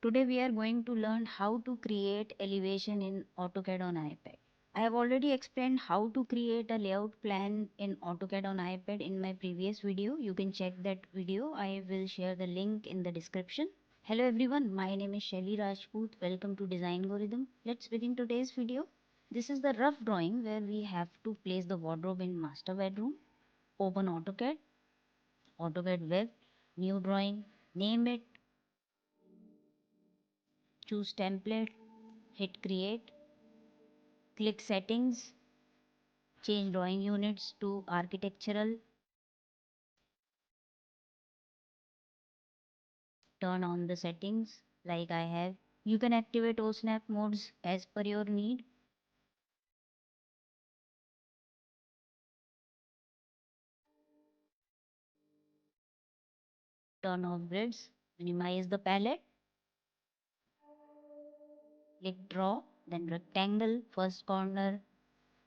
Today we are going to learn how to create elevation in AutoCAD on iPad. I have already explained how to create a layout plan in AutoCAD on iPad in my previous video. You can check that video. I will share the link in the description. Hello everyone, my name is Shelly Rajput. Welcome to Design GoRhythm. Let's begin today's video. This is the rough drawing where we have to place the wardrobe in master bedroom. Open AutoCAD, AutoCAD Web, new drawing, name it, choose template, hit create, click settings, change drawing units to architectural, turn on the settings like I have. You can activate OSNAP modes as per your need. Turn off grids, minimize the palette, click draw, then rectangle, first corner,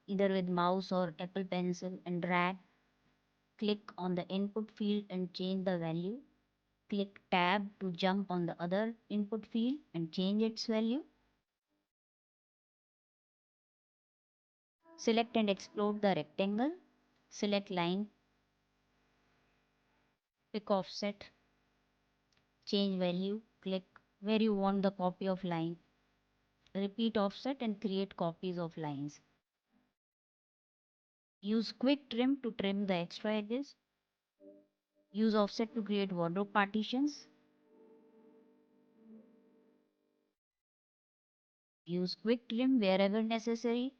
either with mouse or Apple pencil and drag. Click on the input field and change the value. Click tab to jump on the other input field and change its value. Select and explode the rectangle. Select line, pick offset, change value, click where you want the copy of line. Repeat offset and create copies of lines. Use quick trim to trim the extra edges. Use offset to create wardrobe partitions. Use quick trim wherever necessary.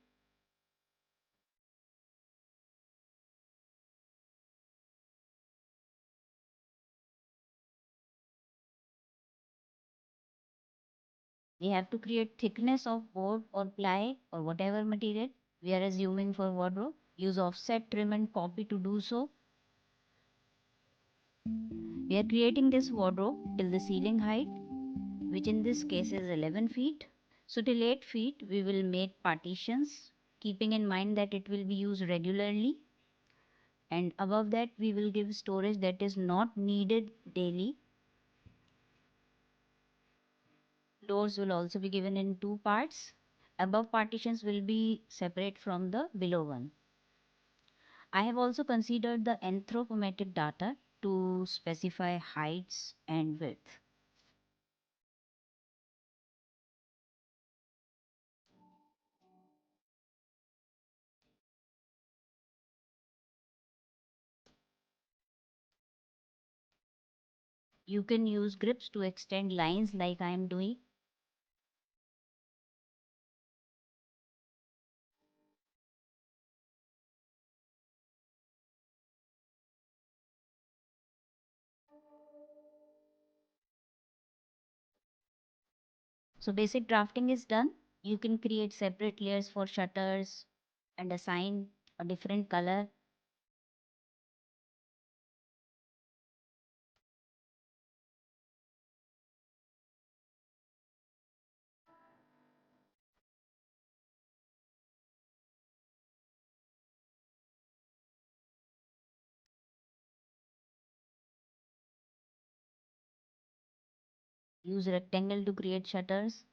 We have to create thickness of board or ply or whatever material we are assuming for wardrobe. Use offset, trim and copy to do so. We are creating this wardrobe till the ceiling height, which in this case is 11 feet. So till 8 feet we will make partitions, keeping in mind that it will be used regularly, and above that we will give storage that is not needed daily. Doors will also be given in two parts. Above partitions will be separate from the below one. I have also considered the anthropometric data to specify heights and width. You can use grips to extend lines like I am doing. So basic drafting is done. You can create separate layers for shutters and assign a different color. Use rectangle to create shutters.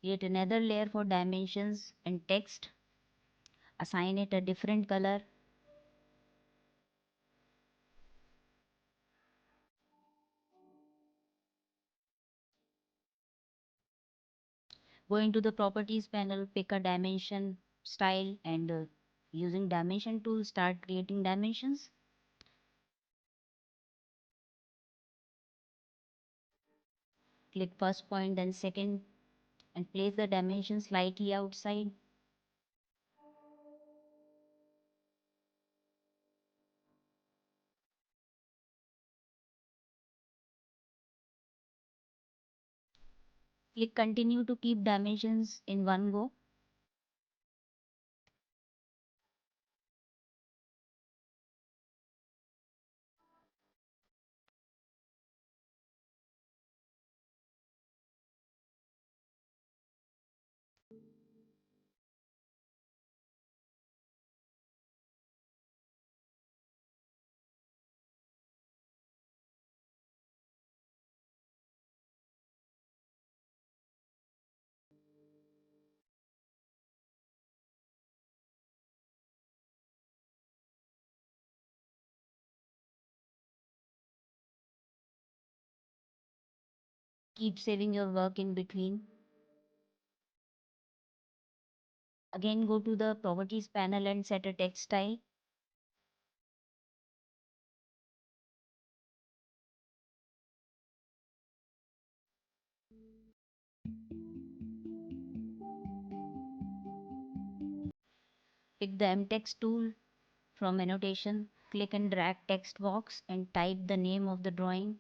Create another layer for dimensions and text. Assign it a different color. Go into the properties panel, pick a dimension style, and using dimension tool, start creating dimensions. Click first point, then second, and place the dimension slightly outside. Click continue to keep dimensions in one go. Keep saving your work in between. Again, go to the properties panel and set a text style. Pick the mtext tool from annotation. Click and drag text box and type the name of the drawing.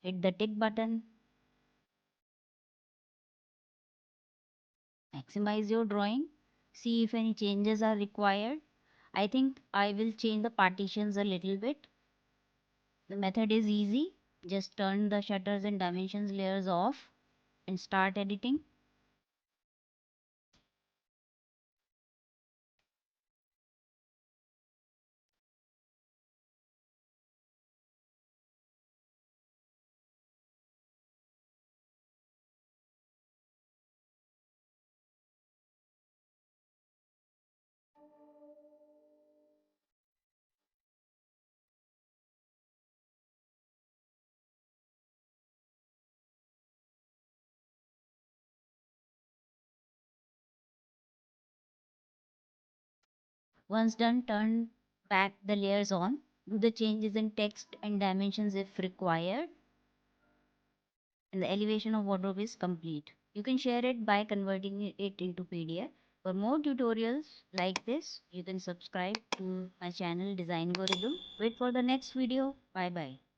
Hit the tick button. Maximize your drawing. See if any changes are required. I think I will change the partitions a little bit. The method is easy. Just turn the shutters and dimensions layers off and start editing. Once done, turn back the layers on. Do the changes in text and dimensions if required. And the elevation of wardrobe is complete. You can share it by converting it into PDF. For more tutorials like this, you can subscribe to my channel Design GoRhythm. Wait for the next video. Bye bye.